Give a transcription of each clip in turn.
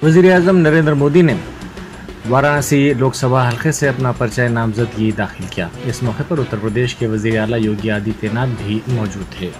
वज़ीर-ए-आज़म नरेंद्र मोदी ने वाराणसी लोकसभा हल्के से अपना पर्चा नामजदगी दाखिल किया। इस मौके पर उत्तर प्रदेश के वज़ीर आला योगी आदित्यनाथ भी मौजूद थे।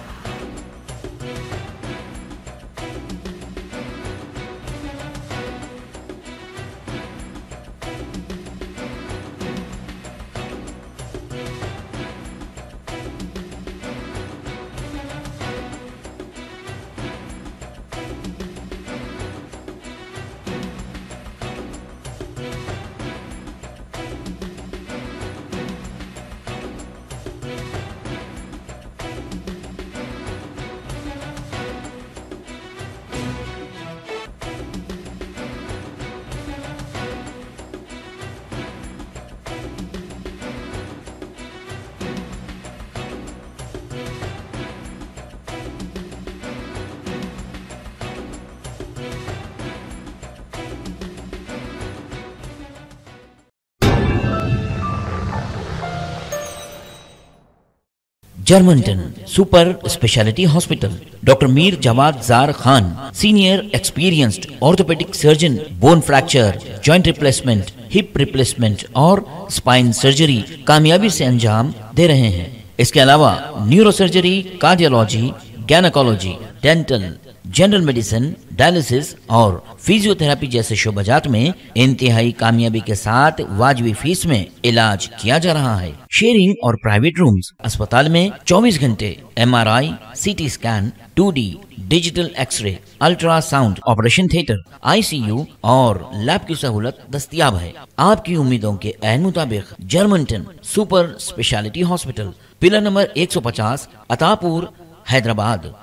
जर्मनटन super speciality hospital, doctor Mir Jawad Zar Khan, senior experienced orthopaedic surgeon, bone fracture, joint replacement, hip replacement और स्पाइन सर्जरी कामयाबी से अंजाम दे रहे हैं। इसके अलावा neuro surgery, cardiology, gynaecology, dental, general medicine, dialysis और फिजियोथेरेपी जैसे शोबाजात में इंतहाई कामयाबी के साथ वाजबी फीस में इलाज किया जा रहा है। शेयरिंग और प्राइवेट रूम्स, अस्पताल में 24 घंटे MRI, CT scan, 2D digital x-ray, ultrasound, operation theatre, ICU और लैब की सहूलत दस्तयाब है। आपकी उम्मीदों के ऐन मुताबिक Germanten super speciality hospital, pillar number 150, Attapur, Hyderabad.